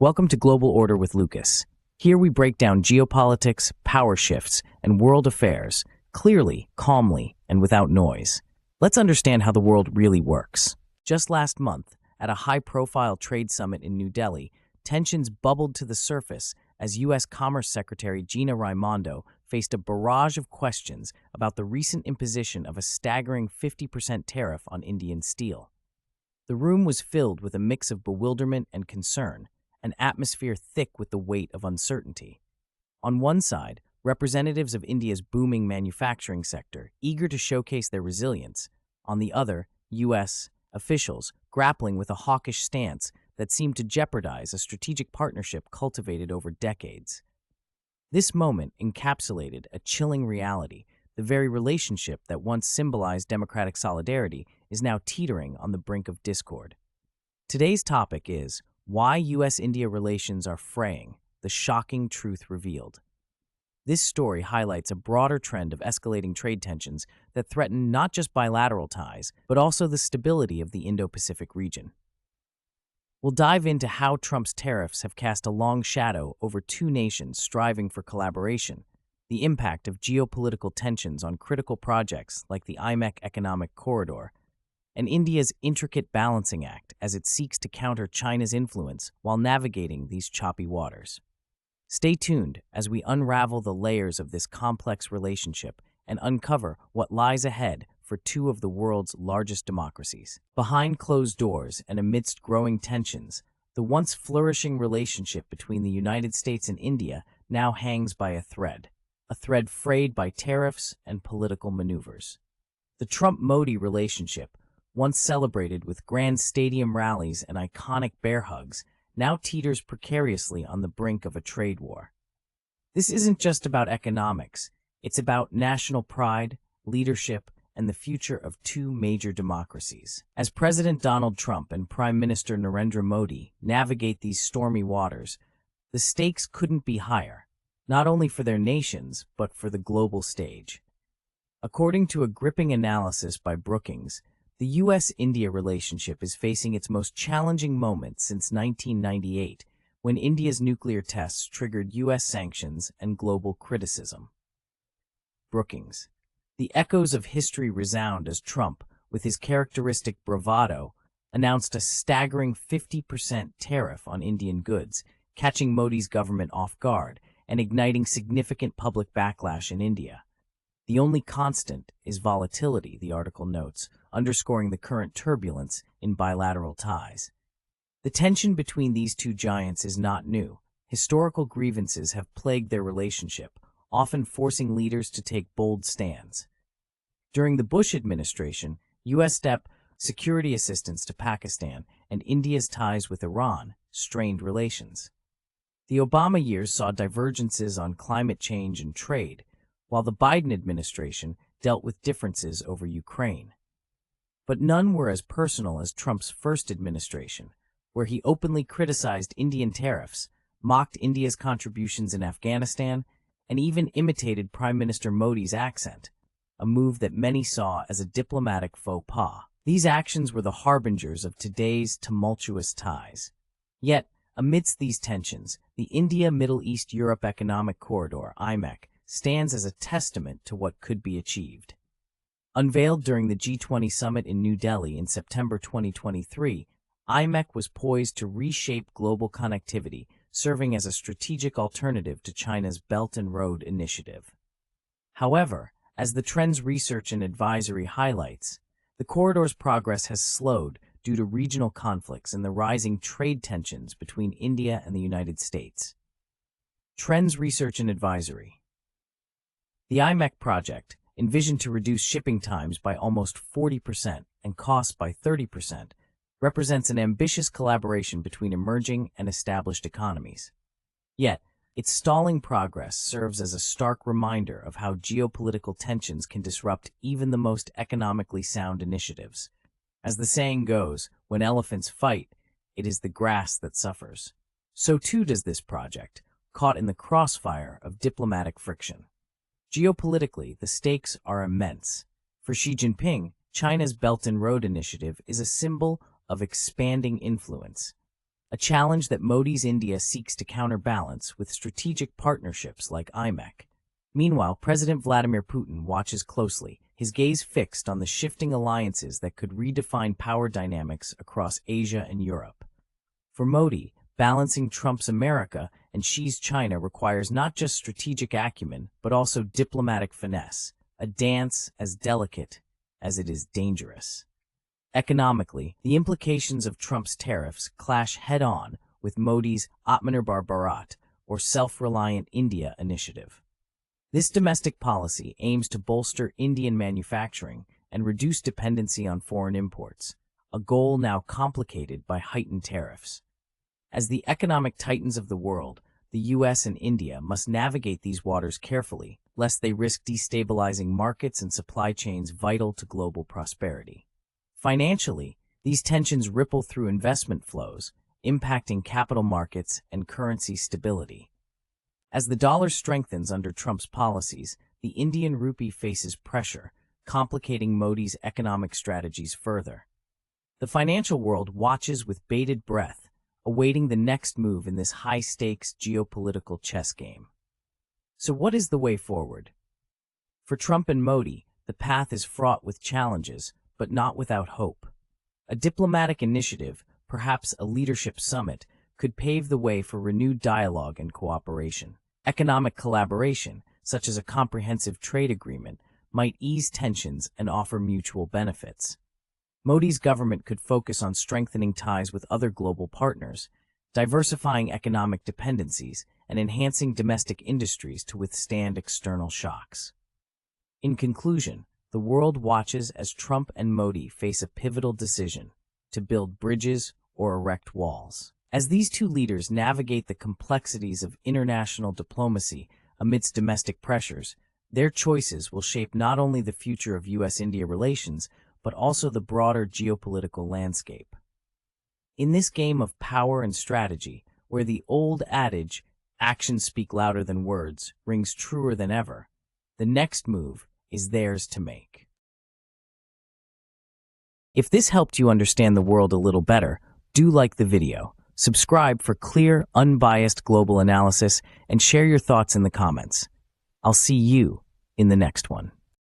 Welcome to Global Order with Lucas. Here we break down geopolitics, power shifts, and world affairs clearly, calmly, and without noise. Let's understand how the world really works. Just last month, at a high-profile trade summit in New Delhi, tensions bubbled to the surface as U.S. Commerce Secretary Gina Raimondo faced a barrage of questions about the recent imposition of a staggering 50% tariff on Indian steel. The room was filled with a mix of bewilderment and concern, an atmosphere thick with the weight of uncertainty. On one side, representatives of India's booming manufacturing sector, eager to showcase their resilience. On the other, U.S. officials grappling with a hawkish stance that seemed to jeopardize a strategic partnership cultivated over decades. This moment encapsulated a chilling reality. The very relationship that once symbolized democratic solidarity is now teetering on the brink of discord. Today's topic is why U.S.-India relations are fraying, the shocking truth revealed. This story highlights a broader trend of escalating trade tensions that threaten not just bilateral ties, but also the stability of the Indo-Pacific region. We'll dive into how Trump's tariffs have cast a long shadow over two nations striving for collaboration, the impact of geopolitical tensions on critical projects like the IMEC economic corridor, and India's intricate balancing act as it seeks to counter China's influence while navigating these choppy waters. Stay tuned as we unravel the layers of this complex relationship and uncover what lies ahead for two of the world's largest democracies. Behind closed doors and amidst growing tensions, the once flourishing relationship between the United States and India now hangs by a thread frayed by tariffs and political maneuvers. The Trump-Modi relationship, once celebrated with grand stadium rallies and iconic bear hugs, now teeters precariously on the brink of a trade war. This isn't just about economics, it's about national pride, leadership, and the future of two major democracies. As President Donald Trump and Prime Minister Narendra Modi navigate these stormy waters, the stakes couldn't be higher, not only for their nations, but for the global stage. According to a gripping analysis by Brookings, the U.S.-India relationship is facing its most challenging moment since 1998, when India's nuclear tests triggered U.S. sanctions and global criticism. Brookings. The echoes of history resound as Trump, with his characteristic bravado, announced a staggering 50% tariff on Indian goods, catching Modi's government off guard and igniting significant public backlash in India. The only constant is volatility, the article notes, underscoring the current turbulence in bilateral ties. The tension between these two giants is not new. Historical grievances have plagued their relationship, often forcing leaders to take bold stands. During the Bush administration, U.S. stepped security assistance to Pakistan and India's ties with Iran strained relations. The Obama years saw divergences on climate change and trade, while the Biden administration dealt with differences over Ukraine. But none were as personal as Trump's first administration, where he openly criticized Indian tariffs, mocked India's contributions in Afghanistan, and even imitated Prime Minister Modi's accent, a move that many saw as a diplomatic faux pas. These actions were the harbingers of today's tumultuous ties. Yet, amidst these tensions, the India-Middle East-Europe Economic Corridor, IMEC, stands as a testament to what could be achieved. Unveiled during the G20 summit in New Delhi in September 2023, IMEC was poised to reshape global connectivity, serving as a strategic alternative to China's Belt and Road Initiative. However, as the Trends Research and Advisory highlights, the corridor's progress has slowed due to regional conflicts and the rising trade tensions between India and the United States. Trends Research and Advisory. The IMEC project, envisioned to reduce shipping times by almost 40% and costs by 30%, represents an ambitious collaboration between emerging and established economies. Yet, its stalling progress serves as a stark reminder of how geopolitical tensions can disrupt even the most economically sound initiatives. As the saying goes, when elephants fight, it is the grass that suffers. So too does this project, caught in the crossfire of diplomatic friction. Geopolitically, the stakes are immense. For Xi Jinping, China's Belt and Road Initiative is a symbol of expanding influence. a challenge that Modi's India seeks to counterbalance with strategic partnerships like IMEC. Meanwhile, President Vladimir Putin watches closely, his gaze fixed on the shifting alliances that could redefine power dynamics across Asia and Europe. For Modi, balancing Trump's America and Xi's China requires not just strategic acumen, but also diplomatic finesse, a dance as delicate as it is dangerous. Economically, the implications of Trump's tariffs clash head-on with Modi's Atmanirbhar Bharat, or Self-Reliant India initiative. This domestic policy aims to bolster Indian manufacturing and reduce dependency on foreign imports, a goal now complicated by heightened tariffs. As the economic titans of the world, the US and India must navigate these waters carefully, lest they risk destabilizing markets and supply chains vital to global prosperity. Financially, these tensions ripple through investment flows, impacting capital markets and currency stability. As the dollar strengthens under Trump's policies, the Indian rupee faces pressure, complicating Modi's economic strategies further. The financial world watches with bated breath, awaiting the next move in this high-stakes geopolitical chess game. So what is the way forward? For Trump and Modi, the path is fraught with challenges, but not without hope. A diplomatic initiative, perhaps a leadership summit, could pave the way for renewed dialogue and cooperation. Economic collaboration, such as a comprehensive trade agreement, might ease tensions and offer mutual benefits. Modi's government could focus on strengthening ties with other global partners, diversifying economic dependencies, and enhancing domestic industries to withstand external shocks. In conclusion, the world watches as Trump and Modi face a pivotal decision: to build bridges or erect walls. As these two leaders navigate the complexities of international diplomacy amidst domestic pressures, their choices will shape not only the future of US-India relations, but also the broader geopolitical landscape. In this game of power and strategy, where the old adage, "actions speak louder than words," rings truer than ever, the next move is theirs to make. If this helped you understand the world a little better, do like the video, subscribe for clear, unbiased global analysis, and share your thoughts in the comments. I'll see you in the next one.